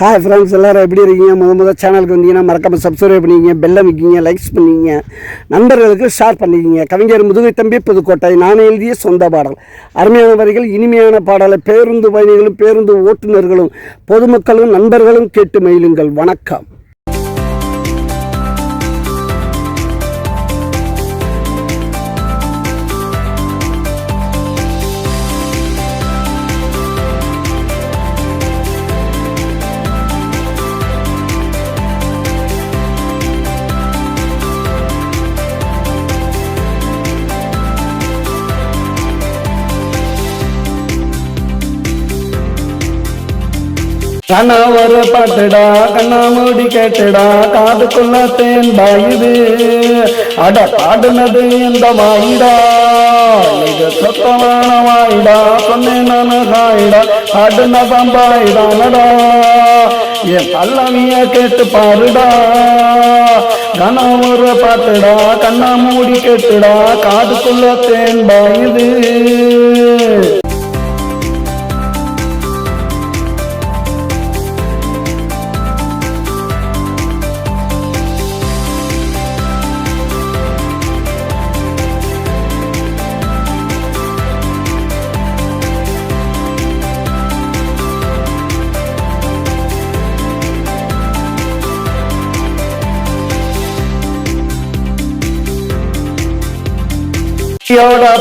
Hi friends, எல்லோரும் எப்படி இருக்கீங்க? முதல் சேனலுக்கு வந்தீங்கன்னா மறக்காமல் சப்ஸ்கிரைப் பண்ணிக்கிங்க, பெல் அமைக்கிங்க, லைக்ஸ் பண்ணிக்கிங்க, நண்பர்களுக்கு ஷேர் பண்ணிக்கிங்க. கவிஞர் முதுகை தம்பி புதுக்கோட்டை. நான் எழுதிய சொந்த பாடல். அருமையான வரிகள், இனிமையான பாடலை பேருந்து பயணிகளும் பேருந்து ஓட்டுநர்களும் பொதுமக்களும் நண்பர்களும் கேட்டு மகிழுங்கள். வணக்கம். கண்ணா ஒரு பாட்டுடா, கண்ணா மூடி கேட்டுடா, காதுக்குள்ள தேன் பாயுது, அட பாடுனது இந்த வாயிடா, இது சொத்தமான வாயிடா, சொன்னேன் நானு ஹாயிடா, பாடுன பம்பாயிடானடா, என் பல்லவிய கேட்டு பாருடா. கண்ணா ஒரு பாட்டுடா, கண்ணா மூடி கேட்டுடா, காதுக்குள்ள தேன் பாயுது.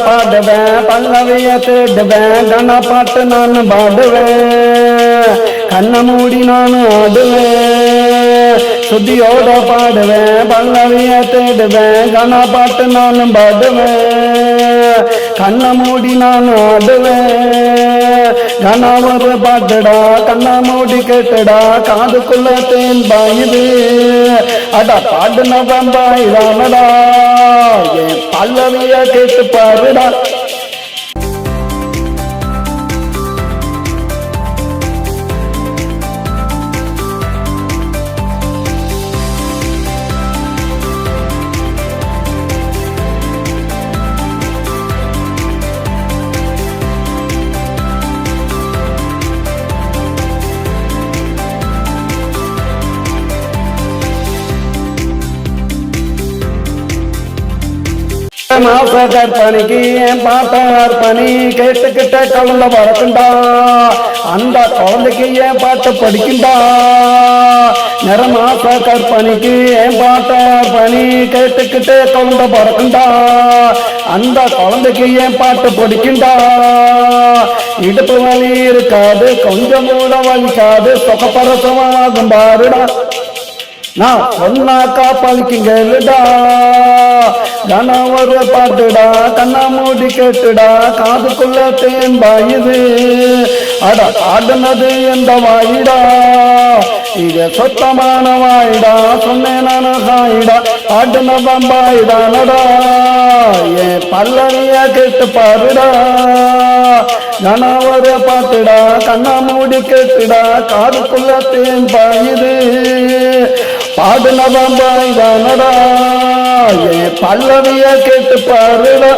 பாடுவேன், பல்லவிய தேடுவேன், கண்ணா பாட்டு நான் பாடுவேன், கண்ண மூடி நான் ஆடுவேன், சுத்தியோட பாடுவேன், பல்லவிய தேடுவேன், கண்ணா பாட்டு நான் பாடுவேன், கண்ண மூடி நான் ஆடுவேன். கண்ணா ஒரு பாட்டுடா, கண்ணா மூடி கேட்டுடா, காதுக்குள்ள தேன் பாயுது, அட பாடுன பம்பாயிடானடா, என் பல்லவிய கேட்டு பாருடா. மாச கற்பனைக்கு என் பாட்டார் பணி கேட்டுக்கிட்ட குழந்தை பறக்குண்டா, அந்த குழந்தைக்கு என் பாட்டு படிக்குண்டா. நிறமாச கற்பனைக்கு என் பாட்டார் பணி கேட்டுக்கிட்ட குழந்தை பறக்குண்டா, அந்த குழந்தைக்கு என் பாட்டு படிக்குண்டா. இடுப்பு வலி இருக்காது, கொஞ்சம் கூட வலிக்காது, சுகப்பரசமாகும் பாருடா, நான் சொன்னாக்கா பழிக்குங்கடா. கண்ணா ஒரு பாட்டுடா, கண்ணா மூடி கேட்டுடா, காதுக்குள்ள தேன் பாயுது, அட பாடுனது எந்த வாயிடா, இது சொத்தமான வாயிடா, சொன்னேன் நானு ஹாயிடா, பாடுன பம்பாயிடானடா, என் பல்லவிய கேட்டு பாருடா. கண்ணா ஒரு பாட்டுடா, கண்ணா மூடி கேட்டுடா, காதுக்குள்ள தேன் பாயுது, பாடுன பம்பாயிடானடா, என் பல்லவிய கேட்டு பாருடா.